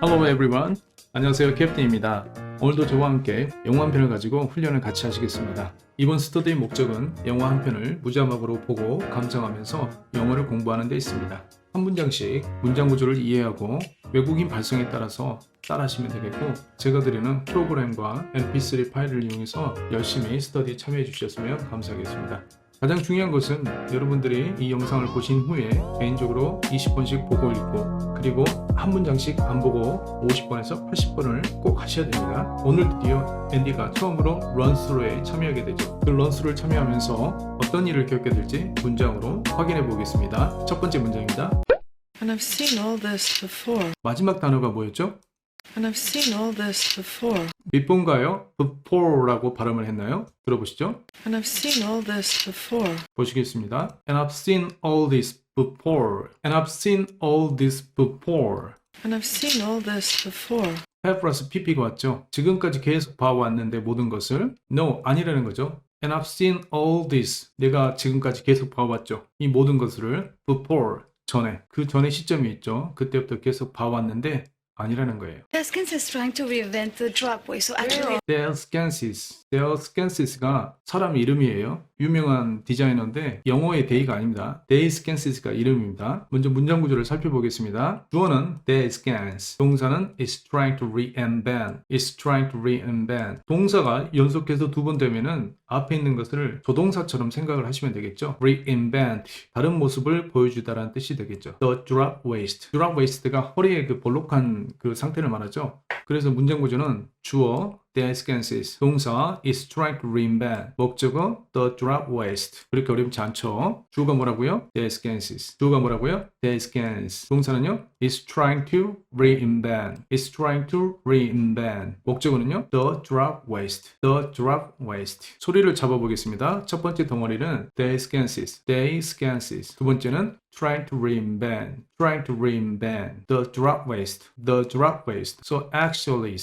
Hello everyone. 안녕하세요, 캡틴입니다. 오늘도 저와 함께 영어 한 편을 가지고 훈련을 같이 하시겠습니다. 이번 스터디의 목적은 영어 한 편을 무자막으로 보고 감상하면서 영어를 공부하는 데 있습니다. 한 문장씩 문장 구조를 이해하고 외국인 발성에 따라서 따라하시면 되겠고, 제가 드리는 프로그램과 mp3 파일을 이용해서 열심히 스터디에 참여해 주셨으면 감사하겠습니다. 가장 중요한 것은 여러분들이 이 영상을 보신 후에 개인적으로 20번씩 보고 읽고, 그리고 한 문장씩 안 보고 50번에서 80번을 꼭 하셔야 됩니다. 오늘 드디어 앤디가 처음으로 런스루에 참여하게 되죠. 그 런스루를 참여하면서 어떤 일을 겪게 될지 문장으로 확인해 보겠습니다. 첫 번째 문장입니다. And I've seen all this before. 마지막 단어가 뭐였죠? And I've seen all this before. 몇 번가요? before라고 발음을 했나요? 들어보시죠. And I've seen all this before. 보시겠습니다. And I've seen all this before. And I've seen all this before. And I've seen all this before. have 플러스 pp가 왔죠. 지금까지 계속 봐왔는데 모든 것을. No, 아니라는 거죠. And I've seen all this. 내가 지금까지 계속 봐왔죠. 이 모든 것을 before, 전에. 그 전에 시점이 있죠. 그때부터 계속 봐왔는데 아니라는 거예요. Deskins is trying to reinvent the drugway, so actually Dale Scansis가 사람 이름이에요. 유명한 디자이너인데 영어의 데이가 아닙니다. Dale Scansis가 이름입니다. 먼저 문장 구조를 살펴보겠습니다. 주어는 Dale Scans, 동사는 is trying to reinvent, is trying to reinvent. 동사가 연속해서 두 번 되면은 앞에 있는 것을 조동사처럼 생각을 하시면 되겠죠. reinvent, 다른 모습을 보여주다라는 뜻이 되겠죠. The drug waist, drug waist가 허리에 그 볼록한 그 상태를 말하죠. 그래서 문장 구조는 주어 Dale Scansis, 동사 is trying to reinvent, 목적어 the drug waist. 그렇게 어렵지 않죠. 주어가 뭐라고요? Dale Scansis. 주어가 뭐라고요? Dale Scans. 동사는요? is trying to reinvent, is trying to reinvent. 목적어는요? the drug waist, the drug waist. 소리를 잡아보겠습니다. 첫 번째 덩어리는 Dale Scansis, Dale Scansis. 두 번째는 trying to reinvent, trying to reinvent, the drug waste, the drug waste. So actually,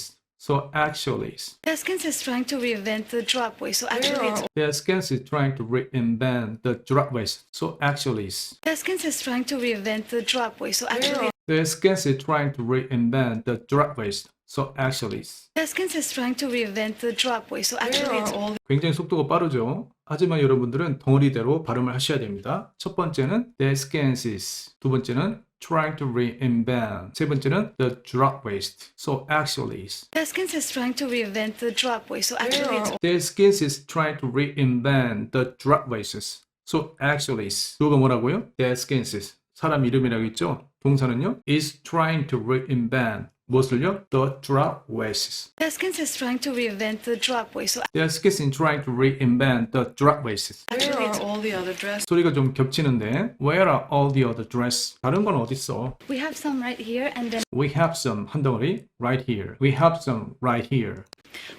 Deskins is trying to reinvent the drugway, so actually it's Dale Scans is trying to reinvent the drug waste. So actually, Deskins is trying to reinvent the drugway, so actually Dale Scans is trying to reinvent the drug waste. So actually, Deskins is trying to reinvent the drugway, so actually it's all 굉장히 속도가 빠르죠. 하지만 여러분들은 덩어리대로 발음을 하셔야 됩니다. 첫 번째는 Dale Scansis, 두 번째는 trying to reinvent, 세 번째는 the drug waste. So actually, Deskins is trying to reinvent the drugway, so actually it's Dale Scans is trying to reinvent the drug waste. So actually, 주어가 뭐라고요? Dale Scans, 사람 이름이라고 했죠. 동사는요, is trying to reinvent, 무엇을요? The drug waste. Deskins is trying to reinvent the drugway, so Dale Scans is trying to reinvent the drug waste. Where actually are it's all the other dresses? 소리가 좀 겹치는데 Where are all the other dress? 다른 건 어딨어? we have some right here and then We have some 한 덩어리 right here. We have some right here.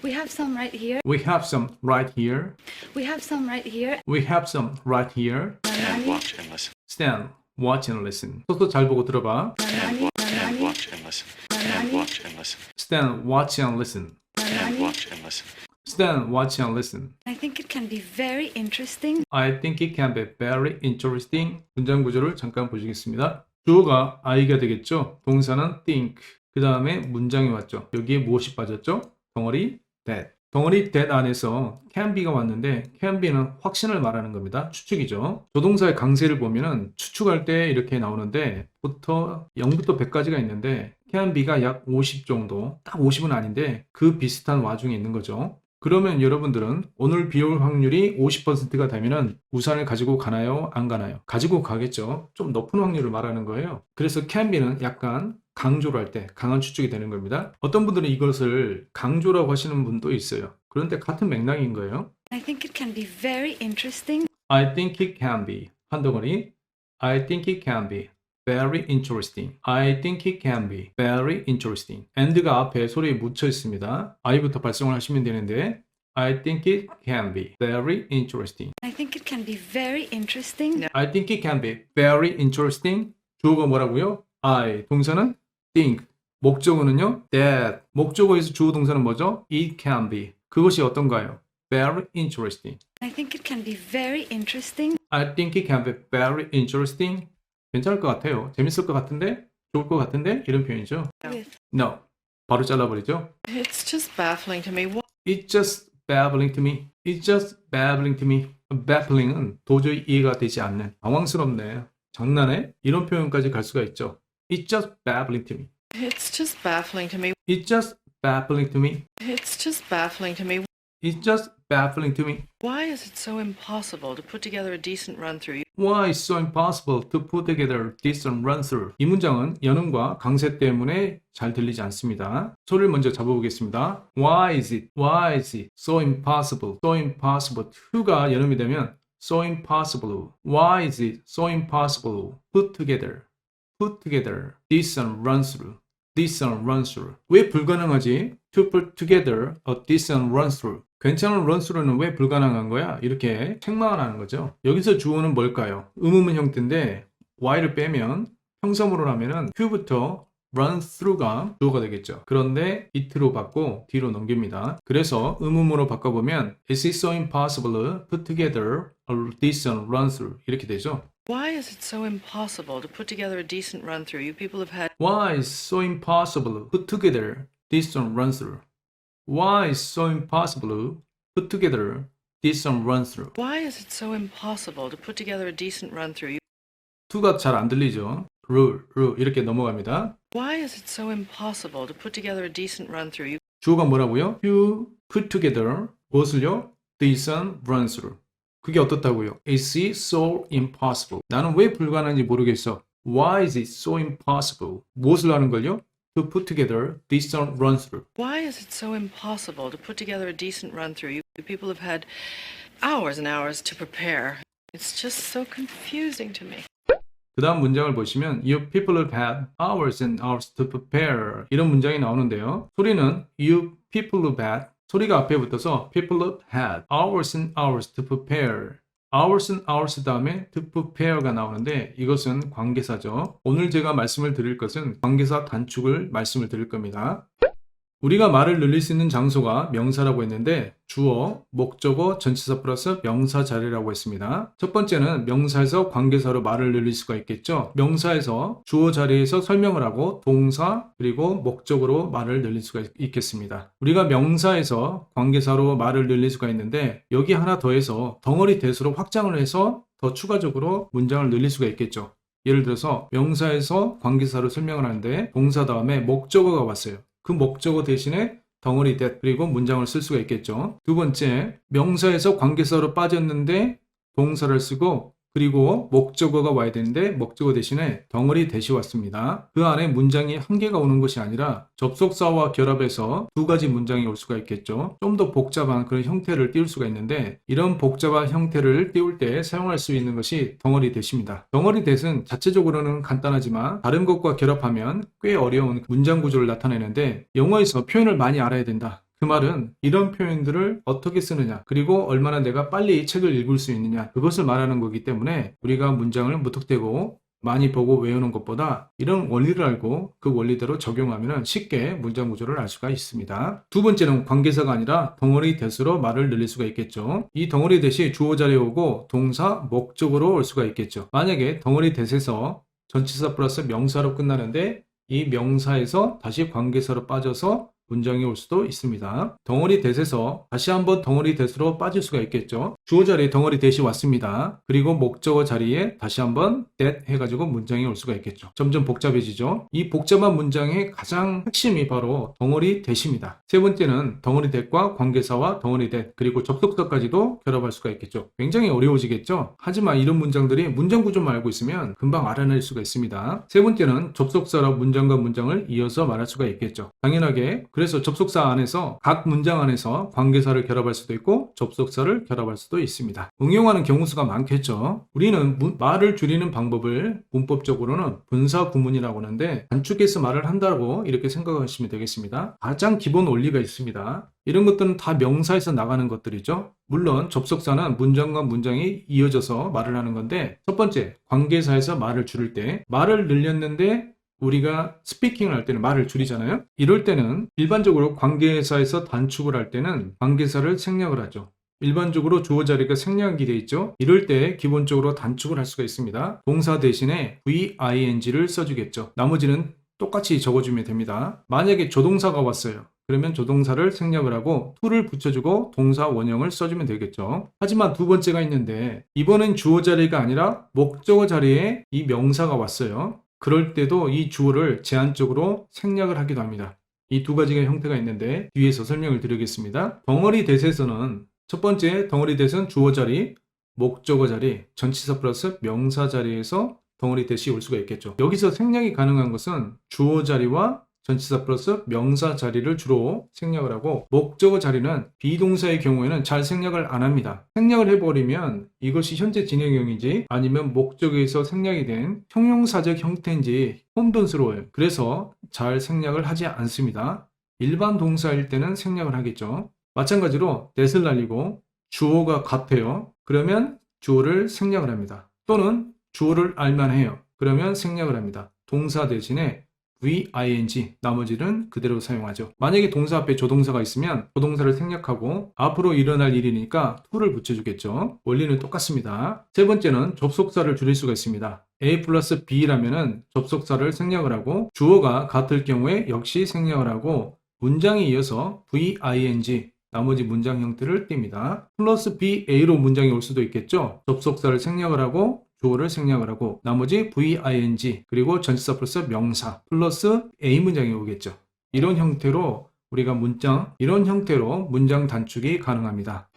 we have some right here, We have some right here. we have some right here. We have some right here. And watch and listen. Stand, watch and listen. 속도 잘 보고 들어봐. And watch and listen. And watch and listen. Stand, watch and listen. And watch and listen. Stand, watch and listen. I think it can be very interesting. I think it can be very interesting. 문장 구조를 잠깐 보시겠습니다. 주어가 I가 되겠죠. 동사는 think. 그 다음에 문장이 왔죠. 여기에 무엇이 빠졌죠? 덩어리 that. 덩어리 that 안에서 can be가 왔는데 can be는 확신을 말하는 겁니다. 추측이죠. 조동사의 강세를 보면은 추측할 때 이렇게 나오는데 부터 0부터 100까지가 있는데 can be가 약 50 정도, 딱 50은 아닌데 그 비슷한 와중에 있는 거죠. 그러면 여러분들은 오늘 비 올 확률이 50%가 되면은 우산을 가지고 가나요? 안 가나요? 가지고 가겠죠. 좀 높은 확률을 말하는 거예요. 그래서 can be는 약간 강조를 할 때 강한 추측이 되는 겁니다. 어떤 분들은 이것을 강조라고 하시는 분도 있어요. 그런데 같은 맥락인 거예요. I think it can be very interesting. I think it can be. 한 덩어리. I think it can be very interesting. I think it can be very interesting. and가 앞에 소리에 묻혀 있습니다. I부터 발성을 하시면 되는데 I think it can be very interesting. I think it can be very interesting. I think it can be very interesting. 주어가 뭐라고요? I. 동사는 think. 목적어는요, that. 목적어에서 주어 동사는 뭐죠? It can be. 그것이 어떤가요? Very interesting. I think it can be very interesting. I think it can be very interesting. 괜찮을 것 같아요. 재밌을 것 같은데? 좋을 것 같은데? 이런 표현이죠. With No. 바로 잘라버리죠. It's just baffling to me. It's just babbling to me. It's just babbling to me. Babbling은 도저히 이해가 되지 않는, 당황스럽네, 장난해? 이런 표현까지 갈 수가 있죠. It's just babbling to me. It's just baffling to me. It's just babbling to me. It's just baffling to me. It's just baffling to me. Why is it so impossible to put together a decent run through? Why is so impossible to put together this and run through? 이 문장은 연음과 강세 때문에 잘 들리지 않습니다. 소리를 먼저 잡아보겠습니다. Why is it so impossible? So impossible. to가 연음이 되면 so impossible. Why is it so impossible? Put together this and run through. This and run through. 왜 불가능하지? To put together a this and run through. 괜찮은 run through는 왜 불가능한 거야? 이렇게 책망을 하는 거죠. 여기서 주어는 뭘까요? 의문문 형태인데 y를 빼면 평서문으로 하면은 to부터 run through가 주어가 되겠죠. 그런데 it로 바꿔 뒤로 넘깁니다. 그래서 의문문으로 바꿔보면 Is it so impossible to put together a decent run through? 이렇게 되죠. Why is it so impossible to put together a decent run through? You people have had. Why is so impossible to put together decent run through? Why is so impossible to put together decent run through? Why is it so impossible to put together a decent run through? to가 잘 안 들리죠. ru 이렇게 넘어갑니다. Why is it so impossible to put together a decent run through? 주어가 뭐라고요? You put together 무엇을요? decent run through. 그게 어떻다고요? Is it so impossible? 나는 왜 불가능한지 모르겠어. Why is it so impossible? 무엇을 하는 걸요? To put together decent run through. Why is it so impossible to put together a decent run through? You people have had hours and hours to prepare. It's just so confusing to me. 그 다음 문장을 보시면 You people have had hours and hours to prepare 이런 문장이 나오는데요. 소리는 You people have had 소리가 앞에 붙어서 people have had hours and hours to prepare hours and hours 다음에 to prepare가 나오는데 이것은 관계사죠. 오늘 제가 말씀을 드릴 것은 관계사 단축을 말씀을 드릴 겁니다. 우리가 말을 늘릴 수 있는 장소가 명사라고 했는데 주어, 목적어, 전치사 플러스 명사 자리라고 했습니다. 첫 번째는 명사에서 관계사로 말을 늘릴 수가 있겠죠. 명사에서 주어 자리에서 설명을 하고 동사 그리고 목적으로 말을 늘릴 수가 있겠습니다. 우리가 명사에서 관계사로 말을 늘릴 수가 있는데 여기 하나 더해서 덩어리 대수로 확장을 해서 더 추가적으로 문장을 늘릴 수가 있겠죠. 예를 들어서 명사에서 관계사로 설명을 하는데 동사 다음에 목적어가 왔어요. 그 목적어 대신에 덩어리 that 그리고 문장을 쓸 수가 있겠죠. 두 번째, 명사에서 관계사로 빠졌는데 동사를 쓰고 그리고 목적어가 와야 되는데 목적어 대신에 덩어리 that이 왔습니다. 그 안에 문장이 한 개가 오는 것이 아니라 접속사와 결합해서 두 가지 문장이 올 수가 있겠죠. 좀 더 복잡한 그런 형태를 띄울 수가 있는데 이런 복잡한 형태를 띄울 때 사용할 수 있는 것이 덩어리 that입니다. 덩어리 that은 자체적으로는 간단하지만 다른 것과 결합하면 꽤 어려운 문장 구조를 나타내는데 영어에서 표현을 많이 알아야 된다. 그 말은 이런 표현들을 어떻게 쓰느냐 그리고 얼마나 내가 빨리 책을 읽을 수 있느냐 그것을 말하는 거기 때문에 우리가 문장을 무턱대고 많이 보고 외우는 것보다 이런 원리를 알고 그 원리대로 적용하면 쉽게 문장 구조를 알 수가 있습니다. 두 번째는 관계사가 아니라 덩어리 that으로 말을 늘릴 수가 있겠죠. 이 덩어리 that이 주어 자리에 오고 동사, 목적으로 올 수가 있겠죠. 만약에 덩어리 that에서 전치사 플러스 명사로 끝나는데 이 명사에서 다시 관계사로 빠져서 문장이 올 수도 있습니다. 덩어리 that에서 다시 한번 덩어리 that으로 빠질 수가 있겠죠. 주어 자리에 덩어리 that이 왔습니다. 그리고 목적어 자리에 다시 한번 that 해가지고 문장이 올 수가 있겠죠. 점점 복잡해지죠. 이 복잡한 문장의 가장 핵심이 바로 덩어리 that입니다. 세 번째는 덩어리 that과 관계사와 덩어리 that 그리고 접속사까지도 결합할 수가 있겠죠. 굉장히 어려워지겠죠. 하지만 이런 문장들이 문장 구조만 알고 있으면 금방 알아낼 수가 있습니다. 세 번째는 접속사로 문장과 문장을 이어서 말할 수가 있겠죠. 당연하게 그래서 접속사 안에서 각 문장 안에서 관계사를 결합할 수도 있고 접속사를 결합할 수도 있습니다. 응용하는 경우 수가 많겠죠. 우리는 말을 줄이는 방법을 문법적으로는 분사 구문이라고 하는데 단축해서 말을 한다고 이렇게 생각하시면 되겠습니다. 가장 기본 원리가 있습니다. 이런 것들은 다 명사에서 나가는 것들이죠. 물론 접속사는 문장과 문장이 이어져서 말을 하는 건데 첫 번째 관계사에서 말을 줄일 때 말을 늘렸는데 우리가 스피킹을 할 때는 말을 줄이잖아요. 이럴 때는 일반적으로 관계사에서 단축을 할 때는 관계사를 생략을 하죠. 일반적으로 주어 자리가 생략이 되어 있죠. 이럴 때 기본적으로 단축을 할 수가 있습니다. 동사 대신에 VING를 써주겠죠. 나머지는 똑같이 적어주면 됩니다. 만약에 조동사가 왔어요. 그러면 조동사를 생략을 하고 to를 붙여주고 동사 원형을 써주면 되겠죠. 하지만 두 번째가 있는데 이번엔 주어 자리가 아니라 목적어 자리에 이 명사가 왔어요. 그럴 때도 이 주어를 제한적으로 생략을 하기도 합니다. 이 두 가지의 형태가 있는데 뒤에서 설명을 드리겠습니다. 덩어리 대세에서는 첫 번째 덩어리 대세는 주어 자리, 목적어 자리, 전치사 플러스 명사 자리에서 덩어리 대시 올 수가 있겠죠. 여기서 생략이 가능한 것은 주어 자리와 전치사 플러스 명사 자리를 주로 생략을 하고 목적어 자리는 비동사의 경우에는 잘 생략을 안 합니다. 생략을 해버리면 이것이 현재 진행형인지 아니면 목적에서 생략이 된 형용사적 형태인지 혼돈스러워요. 그래서 잘 생략을 하지 않습니다. 일반 동사일 때는 생략을 하겠죠. 마찬가지로 that을 날리고 주어가 같아요. 그러면 주어를 생략을 합니다. 또는 주어를 알만 해요. 그러면 생략을 합니다. 동사 대신에 VING, 나머지는 그대로 사용하죠. 만약에 동사 앞에 조동사가 있으면 조동사를 생략하고 앞으로 일어날 일이니까 to를 붙여주겠죠. 원리는 똑같습니다. 세 번째는 접속사를 줄일 수가 있습니다. A 플러스 B라면은 접속사를 생략을 하고 주어가 같을 경우에 역시 생략을 하고 문장에 이어서 VING, 나머지 문장 형태를 띱니다. 플러스 BA로 문장이 올 수도 있겠죠. 접속사를 생략을 하고 주어를 생략을 하고 나머지 VING 그리고 전치사 플러스 명사 플러스 A 문장이 오겠죠. 이런 형태로 이런 형태로 문장 단축이 가능합니다.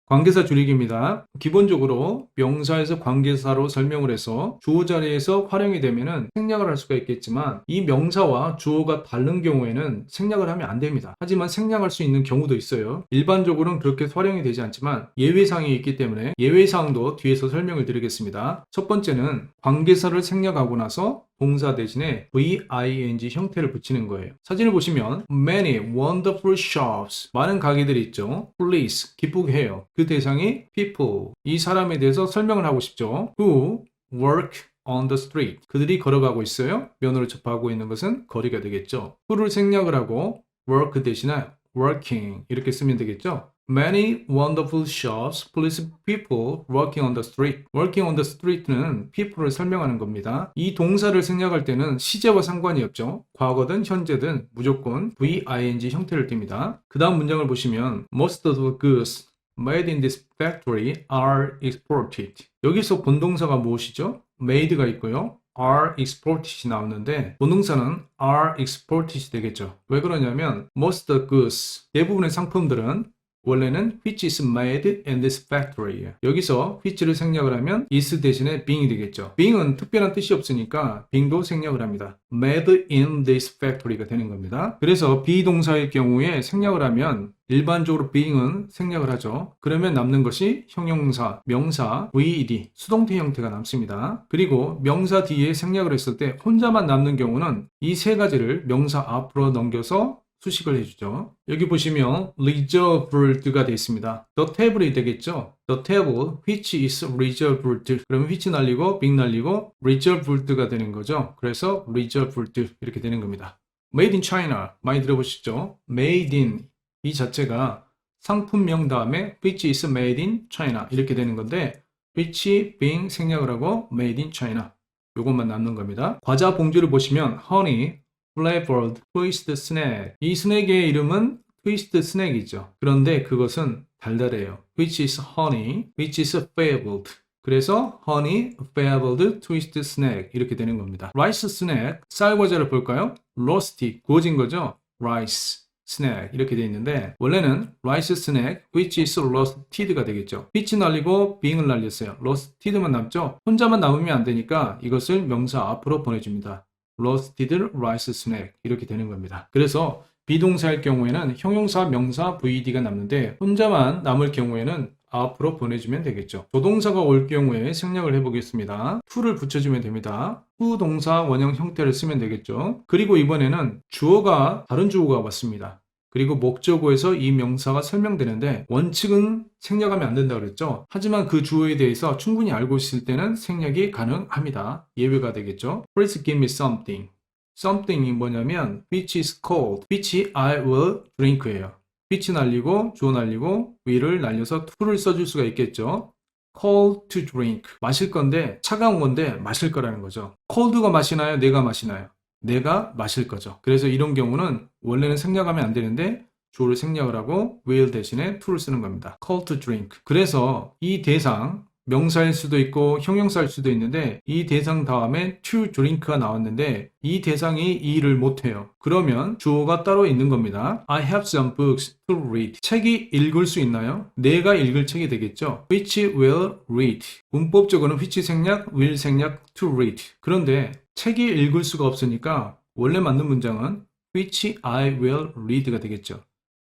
관계사 줄이기입니다. 기본적으로 명사에서 관계사로 설명을 해서 주어 자리에서 활용이 되면은 생략을 할 수가 있겠지만 이 명사와 주어가 다른 경우에는 생략을 하면 안 됩니다. 하지만 생략할 수 있는 경우도 있어요. 일반적으로는 그렇게 활용이 되지 않지만 예외사항이 있기 때문에 예외사항도 뒤에서 설명을 드리겠습니다. 첫 번째는 관계사를 생략하고 나서 동사 대신에 VING 형태를 붙이는 거예요. 사진을 보시면 many wonderful shops, 많은 가게들이 있죠. please, 기쁘게 해요. 그 대상이 people, 이 사람에 대해서 설명을 하고 싶죠. who work on the street, 그들이 걸어가고 있어요. 면으로 접하고 있는 것은 거리가 되겠죠. who를 생략을 하고 work 대신에 working 이렇게 쓰면 되겠죠. Many wonderful shops please people working on the street. Working on the street는 people를 설명하는 겁니다. 이 동사를 생략할 때는 시제와 상관이 없죠. 과거든 현재든 무조건 VING 형태를 띱니다. 그 다음 문장을 보시면 Most of the goods made in this factory are exported. 여기서 본동사가 무엇이죠? made가 있고요. are exported이 나오는데 본동사는 are exported 되겠죠. 왜 그러냐면 most of the goods, 대부분의 상품들은 원래는 which is made in this factory. 여기서 which를 생략을 하면 is 대신에 being이 되겠죠. being은 특별한 뜻이 없으니까 being도 생략을 합니다. made in this factory가 되는 겁니다. 그래서 비동사의 경우에 생략을 하면 일반적으로 being은 생략을 하죠. 그러면 남는 것이 형용사, 명사, VED, 수동태 형태가 남습니다. 그리고 명사 뒤에 생략을 했을 때 혼자만 남는 경우는 이 세 가지를 명사 앞으로 넘겨서 수식을 해주죠. 여기 보시면 reserved가 되어 있습니다. The table이 되겠죠. The table which is reserved. 그러면 which 날리고 being 날리고 reserved가 되는 거죠. 그래서 reserved 이렇게 되는 겁니다. Made in China 많이 들어보시죠. Made in 이 자체가 상품명 다음에 which is made in China 이렇게 되는 건데 which being 생략을 하고 made in China 이것만 남는 겁니다. 과자 봉지를 보시면 honey flavored twist snack. 이 스낵의 이름은 twist snack이죠. 그런데 그것은 달달해요. Which is honey, which is flavored. 그래서 honey flavored twist snack 이렇게 되는 겁니다. rice snack, 쌀 과자를 볼까요? roasted, 구워진 거죠. rice snack 이렇게 되어 있는데 원래는 rice snack which is roasted가 되겠죠. which 날리고 being을 날렸어요. roasted만 남죠. 혼자만 남으면 안 되니까 이것을 명사 앞으로 보내줍니다. roasted rice snack 이렇게 되는 겁니다. 그래서 비동사일 경우에는 형용사, 명사, VED가 남는데 혼자만 남을 경우에는 앞으로 보내주면 되겠죠. 조동사가 올 경우에 생략을 해보겠습니다. to를 붙여주면 됩니다. to 동사 원형 형태를 쓰면 되겠죠. 그리고 이번에는 주어가 다른 주어가 왔습니다. 그리고 목적어에서 이 명사가 설명되는데 원칙은 생략하면 안 된다고 그랬죠. 하지만 그 주어에 대해서 충분히 알고 있을 때는 생략이 가능합니다. 예외가 되겠죠. Please give me something. something이 뭐냐면 which is cold, which I will drink예요. which 날리고 주어 날리고 will을 날려서 to를 써줄 수가 있겠죠. cold to drink. 마실 건데 차가운 건데 마실 거라는 거죠. cold가 마시나요? 내가 마시나요? 내가 마실 거죠. 그래서 이런 경우는 원래는 생략하면 안 되는데 주어를 생략을 하고 will 대신에 to를 쓰는 겁니다. cold to drink. 그래서 이 대상 명사일 수도 있고 형용사일 수도 있는데 이 대상 다음에 to drink가 나왔는데 이 대상이 이 일을 못해요. 그러면 주어가 따로 있는 겁니다. I have some books to read. 책이 읽을 수 있나요? 내가 읽을 책이 되겠죠. Which will read. 문법적으로는 which 생략, will 생략, to read. 그런데 책이 읽을 수가 없으니까 원래 맞는 문장은 which I will read가 되겠죠.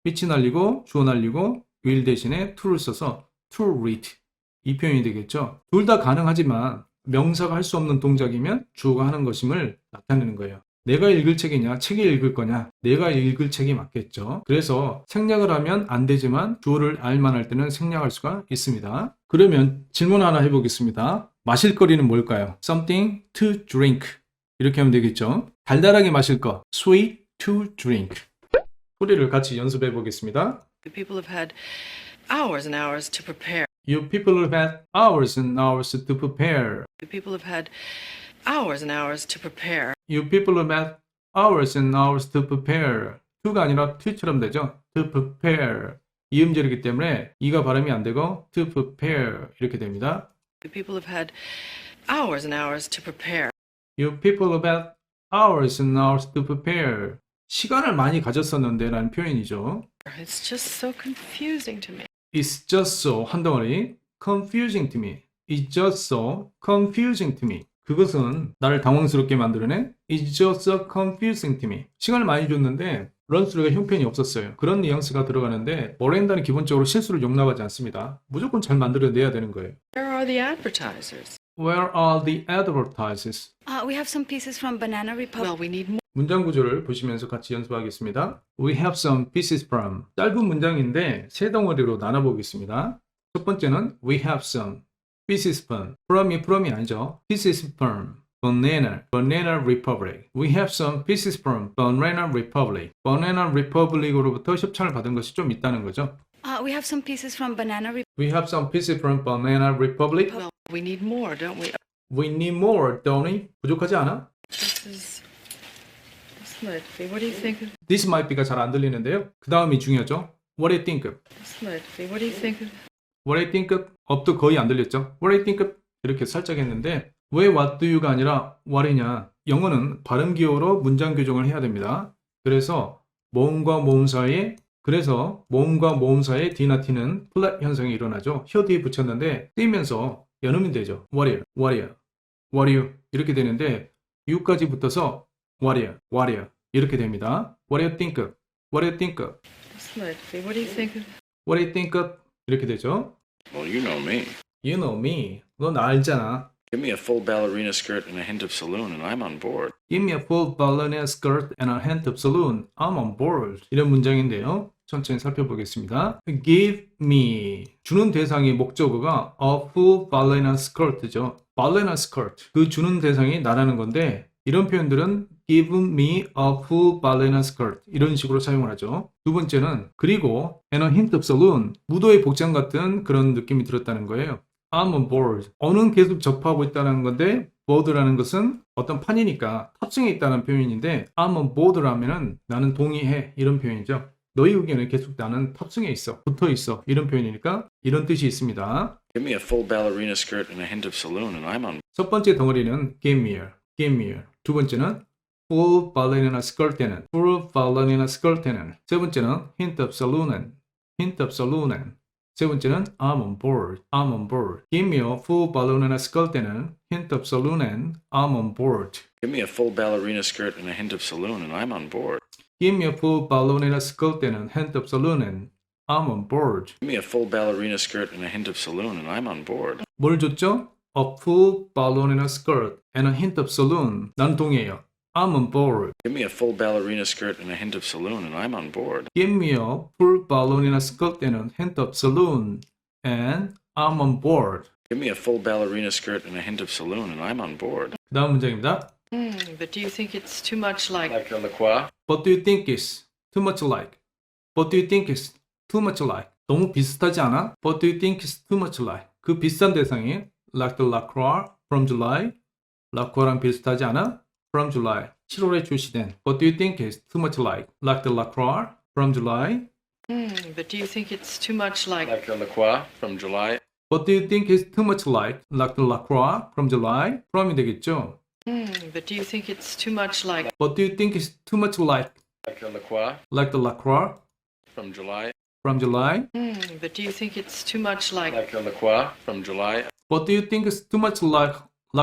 which 날리고 주어 날리고 will 대신에 to를 써서 to read. 이 표현이 되겠죠. 둘 다 가능하지만 명사가 할 수 없는 동작이면 주어가 하는 것임을 나타내는 거예요. 내가 읽을 책이냐, 책이 읽을 거냐, 내가 읽을 책이 맞겠죠. 그래서 생략을 하면 안 되지만 주어를 알만 할 때는 생략할 수가 있습니다. 그러면 질문 하나 해보겠습니다. 마실 거리는 뭘까요? Something to drink. 이렇게 하면 되겠죠. 달달하게 마실 거, sweet to drink. 소리를 같이 연습해 보겠습니다. You people have had hours and hours to prepare. You people have had hours and hours to prepare. You people have had hours and hours to prepare. You people have had hours and hours to prepare. to가 아니라 to처럼 되죠. To prepare. 이음절이기 때문에 이가 발음이 안 되고 to prepare 이렇게 됩니다. You people have had hours and hours to prepare. You people have had hours and hours to prepare. 시간을 많이 가졌었는데 라는 표현이죠. It's just so confusing to me. It's just so 한 덩어리 confusing to me. It's just so confusing to me. 그것은 나를 당황스럽게 만들어낸 It's just so confusing to me. 시간을 많이 줬는데 런스루가 형편이 없었어요. 그런 뉘앙스가 들어가는데 머렌다는 기본적으로 실수를 용납하지 않습니다. 무조건 잘 만들어내야 되는 거예요. Where are the advertisers? Where are the advertisers? We have some pieces from Banana Republic. Well, we need more. 문장 구조를 보시면서 같이 연습하겠습니다. We have some pieces from. 짧은 문장인데 세 덩어리로 나눠보겠습니다. 첫 번째는 We have some pieces from. from이 아니죠. pieces from. Banana Republic. We have some pieces from Banana Republic. Banana Republic으로부터 협찬을 받은 것이 좀 있다는 거죠. We have some pieces from Banana Republic. We have some pieces from Banana Republic. Well, we need more, don't we? We need more, don't we? 부족하지 않아? This might be. What do you think of This might be가 잘 안 들리는데요. 그 다음이 중요하죠. What do you think of? this might be? What do you think of What do you think of? up도 거의 안 들렸죠. What do you think of? 이렇게 살짝 했는데 왜 what do you가 아니라 what이냐? 영어는 발음 기호로 문장 교정을 해야 됩니다. 그래서 모음과 모음 사이에 D나 T는 플랫 현상이 일어나죠. 혀 뒤에 붙였는데 띄면서 연음이 되죠. What are you? 이렇게 되는데 you까지 붙어서 What are you? 이렇게 됩니다. What do you think of? What do you think of? this might be? What do you think of What do you think of? 이렇게 되죠. Well, you know me. You know me. 너 나 알잖아. Give me a full ballerina skirt and a hint of saloon, and I'm on board. Give me a full ballerina skirt and a hint of saloon. I'm on board. 이런 문장인데요. 천천히 살펴보겠습니다. Give me. 주는 대상의 목적어가 a full ballerina skirt죠. ballerina skirt. 그 주는 대상이 나라는 건데 이런 표현들은 give me a full ballerina skirt 이런 식으로 사용을 하죠. 두 번째는 그리고 and a hint of saloon. 무도의 복장 같은 그런 느낌이 들었다는 거예요. I'm on board. 어는 계속 접하고 있다는 건데 board라는 것은 어떤 판이니까 탑승해 있다는 표현인데 I'm on board라면은 나는 동의해 이런 표현이죠. 너희 의견에 계속 나는 탑승해 있어, 붙어 있어 이런 표현이니까 이런 뜻이 있습니다. Give me a full ballerina skirt and a hint of saloon, and I'm on. 첫 번째 덩어리는 give me here. 두 번째는 full ballerina skirt에는 세 번째는 hint of saloon은 세 번째는 I'm on board. Give me a full ballerina skirt에는 hint of saloon은 I'm on board. Give me a full ballerina skirt and a hint of saloon, and I'm on board. Give me a full ballerina skirt에는 hint of saloon은 I'm on board. Give me a full ballerina skirt and a hint of saloon, and I'm on board. 뭘 줬죠? A full ballerina skirt and a hint of saloon. 난 동의해요. I'm on board. Give me a full ballerina skirt and a hint of saloon, and I'm on board. Give me a full ballerina skirt and a hint of saloon. And I'm on board. Give me a full ballerina skirt and a hint of saloon, and I'm on board. 다음 문장입니다. But do you think it's too much like Like a La Croix? But do you think it's too much like? But do you think it's too much like? 너무 비슷하지 않아? But do you think it's too much like? 그 비슷한 대상이 like the La Croix from July. 라크와랑 비슷하지 않아? From July. 7월에 출시된 But do you think it's too much like the La Croix from July? But do you think it's too much like Like a La Croix from July? But do you think it's too much like the La Croix from July? from이 되겠죠? But do you think it's too much like But do you think it's too much like Like a La Croix the La Croix from July? from July? But do you think it's too much like Like a La Croix from July? But do you think it's too much like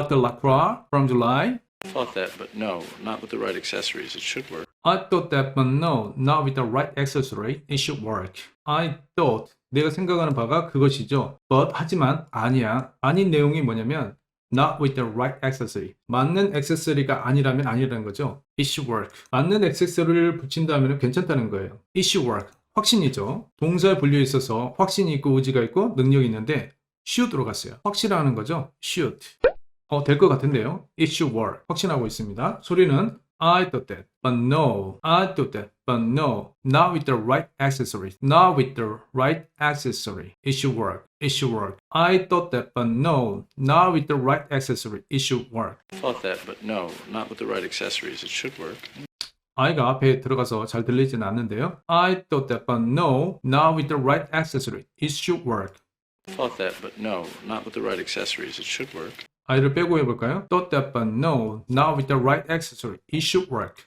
the La Croix from July? I thought that, but no, not with the right accessories. It should work. I thought that, but no, not with the right accessory, it should work. I thought, 내가 생각하는 바가 그것이죠. But, 하지만, 아니야. 아닌 내용이 뭐냐면, not with the right accessory. 맞는 액세서리가 아니라면 아니라는 거죠. It should work. 맞는 액세서리를 붙인다면 괜찮다는 거예요. It should work. 확신이죠. 동사에 분류에 있어서 확신이 있고 의지가 있고 능력이 있는데, should 들어갔어요. 확실하는 거죠. should. 될 것 같은데요. It should work. 확신하고 있습니다. 소리는 I thought that, but no. I thought that, but no. Not with the right accessories. Not with the right accessory. It should work. It should work. I thought that, but no. Not with the right accessory. It should work. I thought that, but no, not with the right accessories. It should work. I가 앞에 들어가서 잘 들리진 않는데요. I thought that, but no. Not with the right accessory. It should work. I thought that, but no, not with the right accessories. It should work. I를 빼고 해볼까요? Thought that, but no. Not with the right accessory. It should work.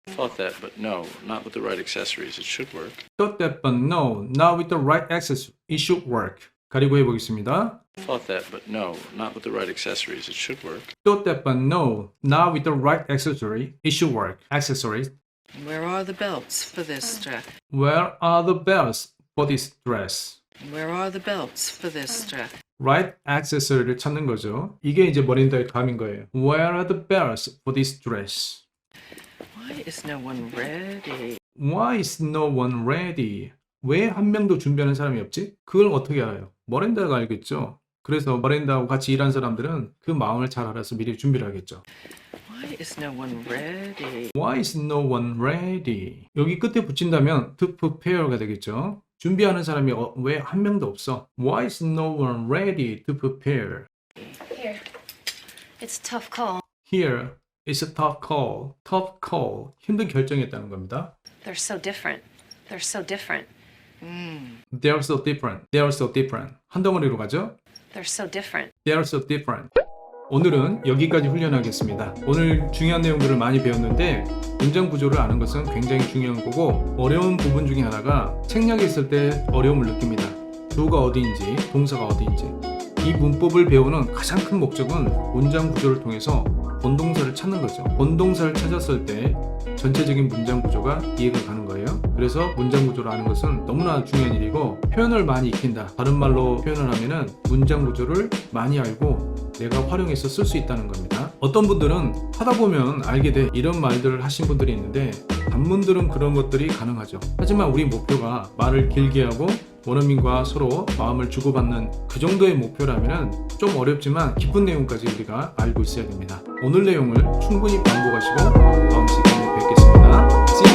I thought that, but no, not with the right accessories. It should work. Thought that, but no. Not with the right accessory. It should work. 가리고 해보겠습니다. I thought that, but no, not with the right accessories. It should work. Thought that, but no. Not with the right accessory. It should work. Accessories. where are the belts for this dress? Where are the bells for this dress? Where are the belts for this dress? Right accessory를 찾는 거죠. 이게 이제 머린다의 감인 거예요. Where are the bells for this dress? Why is no one ready? Why is no one ready? 왜 한 명도 준비하는 사람이 없지? 그걸 어떻게 알아요? 머린다가 알겠죠. 그래서 머린다하고 같이 일한 사람들은 그 마음을 잘 알아서 미리 준비를 하겠죠. Why is no one ready? Why is no one ready? 여기 끝에 붙인다면 to prepare가 되겠죠. 준비하는 사람이 왜 한 명도 없어? Why is no one ready to prepare? Here. It's a tough call. Here is a tough call. Tough call. 힘든 결정이었다는 겁니다. They're so different. They're so different. They're so different. They're so different. 한 덩어리로 가죠? They're so different. They're so different. 오늘은 여기까지 훈련하겠습니다. 오늘 중요한 내용들을 많이 배웠는데 문장 구조를 아는 것은 굉장히 중요한 거고 어려운 부분 중에 하나가 책략에 있을 때 어려움을 느낍니다. 주어가 어디인지 동사가 어디인지 이 문법을 배우는 가장 큰 목적은 문장 구조를 통해서 본동사를 찾는 거죠. 본동사를 찾았을 때 전체적인 문장 구조가 이해가 가는 거예요. 그래서 문장 구조를 아는 것은 너무나 중요한 일이고 표현을 많이 익힌다. 다른 말로 표현을 하면은 문장 구조를 많이 알고 내가 활용해서 쓸 수 있다는 겁니다. 어떤 분들은 하다 보면 알게 돼 이런 말들을 하신 분들이 있는데 단문들은 그런 것들이 가능하죠. 하지만 우리 목표가 말을 길게 하고 원어민과 서로 마음을 주고받는 그 정도의 목표라면 좀 어렵지만 깊은 내용까지 우리가 알고 있어야 됩니다. 오늘 내용을 충분히 반복하시고 다음 시간에 뵙겠습니다. See you.